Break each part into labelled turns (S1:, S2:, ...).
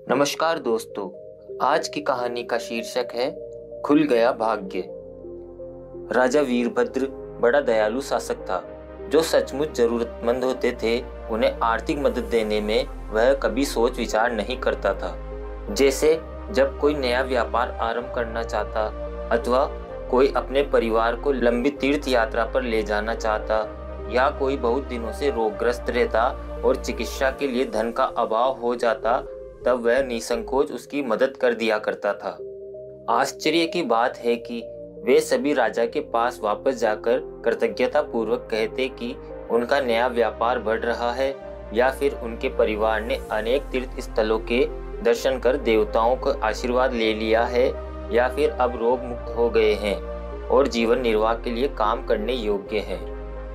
S1: नमस्कार दोस्तों, आज की कहानी का शीर्षक है खुल गया भाग्य। राजा वीरभद्र बड़ा दयालु शासक था। जो सचमुच जरूरतमंद होते थे उन्हें आर्थिक मदद देने में वह कभी सोच विचार नहीं करता था। जैसे जब कोई नया व्यापार आरंभ करना चाहता अथवा कोई अपने परिवार को लंबी तीर्थ यात्रा पर ले जाना चाहता या कोई बहुत दिनों से रोगग्रस्त रहता और चिकित्सा के लिए धन का अभाव हो जाता, तब वह निसंकोच उसकी मदद कर दिया करता था। आश्चर्य की बात है कि वे सभी राजा के पास वापस जाकर कृतज्ञता पूर्वक कहते कि उनका नया व्यापार बढ़ रहा है या फिर उनके परिवार ने अनेक तीर्थ स्थलों के दर्शन कर देवताओं का आशीर्वाद ले लिया है या फिर अब रोग मुक्त हो गए हैं और जीवन निर्वाह के लिए काम करने योग्य हैं।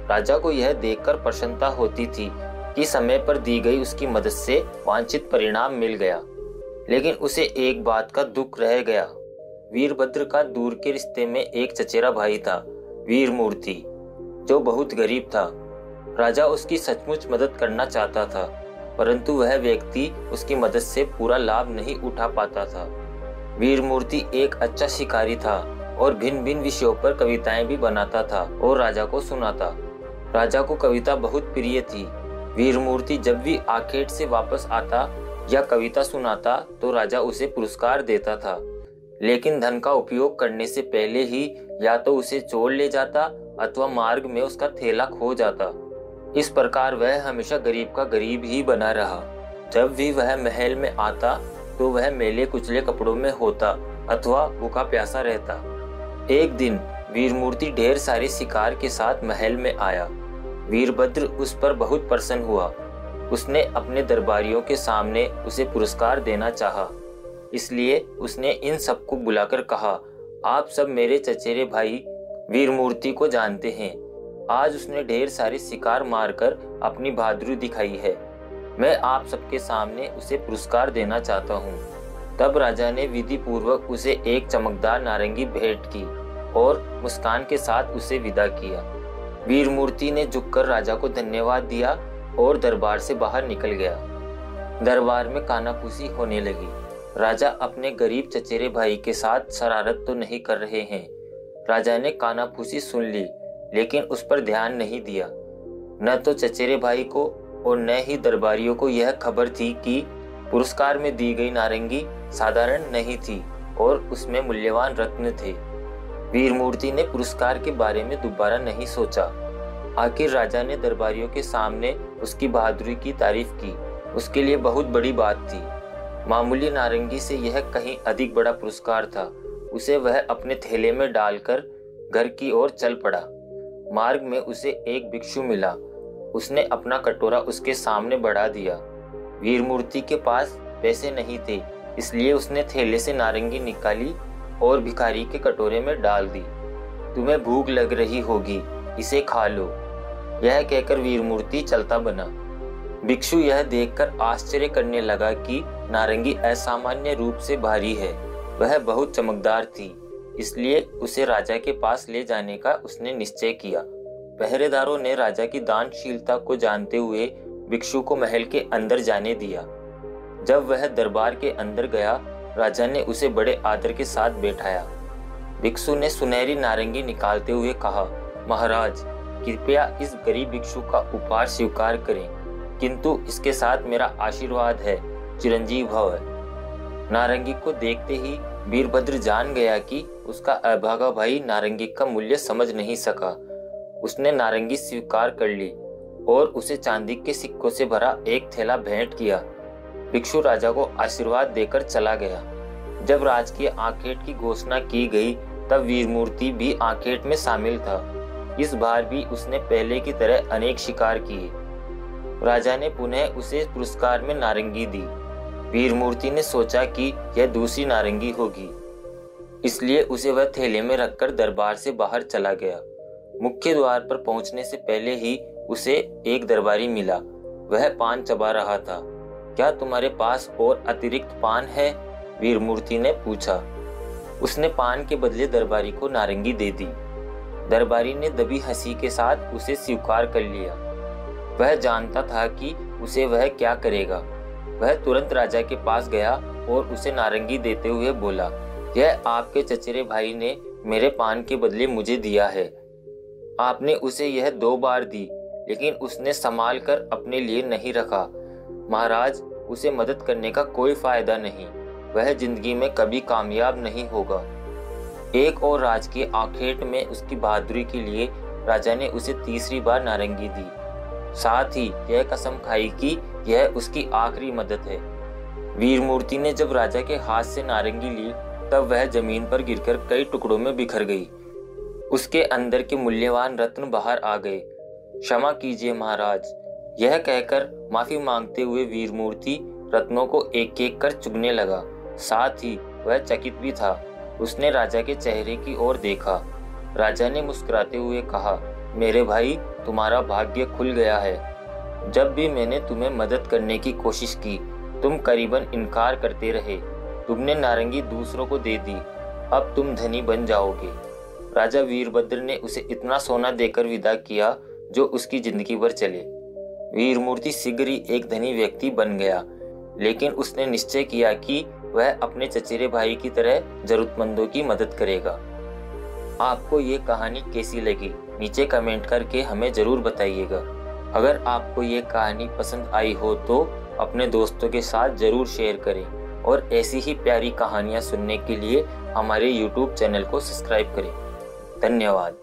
S1: राजा को यह देखकर प्रसन्नता होती थी कि समय पर दी गई उसकी मदद से वांछित परिणाम मिल गया, लेकिन उसे एक बात का दुख रह गया। वीरभद्र का दूर के रिश्ते में एक चचेरा भाई था, वीरमूर्ति, जो बहुत गरीब था। राजा उसकी सचमुच मदद करना चाहता था, परंतु वह व्यक्ति उसकी मदद से पूरा लाभ नहीं उठा पाता था। वीरमूर्ति एक अच्छा शिकारी था और भिन्न भिन्न विषयों पर कविताएं भी बनाता था और राजा को सुनाता। राजा को कविता बहुत प्रिय थी। वीरमूर्ति जब भी आखेट से वापस आता या कविता सुनाता तो राजा उसे पुरस्कार देता था, लेकिन धन का उपयोग करने से पहले ही या तो उसे चोर ले जाता अथवा मार्ग में उसका थैला खो जाता। इस प्रकार वह हमेशा गरीब का गरीब ही बना रहा। जब भी वह महल में आता तो वह मैले कुचले कपड़ों में होता अथवा भूखा प्यासा रहता। एक दिन वीरमूर्ति ढेर सारे शिकार के साथ महल में आया। वीरभद्र उस पर बहुत प्रसन्न हुआ। उसने अपने दरबारियों के सामने उसे पुरस्कार देना चाहा, इसलिए उसने इन सबको बुलाकर कहा, आप सब मेरे चचेरे भाई वीरमूर्ति को जानते हैं। आज उसने ढेर सारे शिकार मारकर अपनी बहादुरी दिखाई है। मैं आप सबके सामने उसे पुरस्कार देना चाहता हूँ। तब राजा ने विधि पूर्वक उसे एक चमकदार नारंगी भेंट की और मुस्कान के साथ उसे विदा किया। वीरमूर्ति ने झुककर राजा को धन्यवाद दिया और दरबार से बाहर निकल गया। दरबार में कानाफूसी होने लगी। राजा अपने गरीब चचेरे भाई के साथ शरारत तो नहीं कर रहे हैं। राजा ने कानाफूसी सुन ली, लेकिन उस पर ध्यान नहीं दिया। न तो चचेरे भाई को और न ही दरबारियों को यह खबर थी कि पुरस्कार में दी गई नारंगी साधारण नहीं थी और उसमें मूल्यवान रत्न थे। वीरमूर्ति ने पुरस्कार के बारे में दोबारा नहीं सोचा। आखिर राजा ने दरबारियों के सामने उसकी बहादुरी की तारीफ की। उसके लिए बहुत बड़ी बात थी। मामूली नारंगी से यह कहीं अधिक बड़ा पुरस्कार था। उसे वह अपने थैले में डालकर घर की ओर चल पड़ा। मार्ग में उसे एक भिक्षु मिला। उसने अपना कटोरा उसके सामने बढ़ा दिया। वीरमूर्ति के पास पैसे नहीं थे, इसलिए उसने थैले से नारंगी निकाली और भिखारी के कटोरे में डाल दी। तुम्हें भूख लग रही होगी, इसे खा लो, यह कहकर वीरमूर्ति चलता बना। भिक्षु यह देखकर आश्चर्य करने लगा कि नारंगी असामान्य रूप से भारी है। वह बहुत चमकदार थी, इसलिए उसे राजा के पास ले जाने का उसने निश्चय किया। पहरेदारों ने राजा की दानशीलता को जानते हुए भिक्षु को महल के अंदर जाने दिया। जब वह दरबार के अंदर गया, राजा ने उसे बड़े आदर के साथ बैठाया। भिक्षु ने सुनहरी नारंगी निकालते हुए कहा, महाराज, कृपया इस गरीब भिक्षु का उपहार स्वीकार करें, किंतु इसके साथ मेरा आशीर्वाद है, चिरंजीव भव। नारंगी को देखते ही वीरभद्र जान गया कि उसका अभागा भाई नारंगी का मूल्य समझ नहीं सका। उसने नारंगी स्वीकार कर ली और उसे चांदी के सिक्कों से भरा एक थैला भेंट किया। भिक्षु राजा को आशीर्वाद देकर चला गया। जब राजकीय आखेट की घोषणा की गई, तब वीरमूर्ति भी आखेट में शामिल था। इस बार भी उसने पहले की तरह अनेक शिकार किए। राजा ने पुनः उसे पुरस्कार में नारंगी दी। वीरमूर्ति ने सोचा कि यह दूसरी नारंगी होगी, इसलिए उसे वह थैले में रखकर दरबार से बाहर चला गया। मुख्य द्वार पर पहुंचने से पहले ही उसे एक दरबारी मिला। वह पान चबा रहा था। क्या तुम्हारे पास और अतिरिक्त पान है? वीरमूर्ति ने पूछा। उसने पान के बदले दरबारी को नारंगी दे दी। दरबारी ने दबी हंसी के साथ उसे स्वीकार कर लिया। वह जानता था कि उसे वह क्या करेगा। वह तुरंत राजा के पास गया और उसे नारंगी देते हुए बोला, यह आपके चचेरे भाई ने मेरे पान के बदले मुझे दिया है। आपने उसे यह 2 बार दी, लेकिन उसने संभाल कर अपने लिए नहीं रखा। महाराज, उसे मदद करने का कोई फायदा नहीं, वह जिंदगी में कभी कामयाब नहीं होगा। एक और राज की आखेट में उसकी बहादुरी के लिए राजा ने उसे तीसरी बार नारंगी दी। साथ ही यह कसम खाई कि यह उसकी आखिरी मदद है। वीरमूर्ति ने जब राजा के हाथ से नारंगी ली, तब वह जमीन पर गिरकर कई टुकड़ों में बिखर गई। उसके अंदर के मूल्यवान रत्न बाहर आ गए। क्षमा कीजिए महाराज, यह कहकर माफी मांगते हुए वीरमूर्ति रत्नों को एक एक कर चुगने लगा। साथ ही वह चकित भी था। उसने राजा के चेहरे की ओर देखा। राजा ने मुस्कुराते हुए कहा, मेरे भाई, तुम्हारा भाग्य खुल गया है। जब भी मैंने तुम्हें मदद करने की कोशिश की, तुम करीबन इनकार करते रहे। तुमने नारंगी दूसरों को दे दी, अब तुम धनी बन जाओगे। राजा वीरभद्र ने उसे इतना सोना देकर विदा किया जो उसकी जिंदगी भर चले। वीरमूर्ति शीघ्र ही एक धनी व्यक्ति बन गया, लेकिन उसने निश्चय किया कि वह अपने चचेरे भाई की तरह जरूरतमंदों की मदद करेगा। आपको ये कहानी कैसी लगी, नीचे कमेंट करके हमें जरूर बताइएगा। अगर आपको ये कहानी पसंद आई हो तो अपने दोस्तों के साथ जरूर शेयर करें और ऐसी ही प्यारी कहानियाँ सुनने के लिए हमारे YouTube चैनल को सब्सक्राइब करें। धन्यवाद।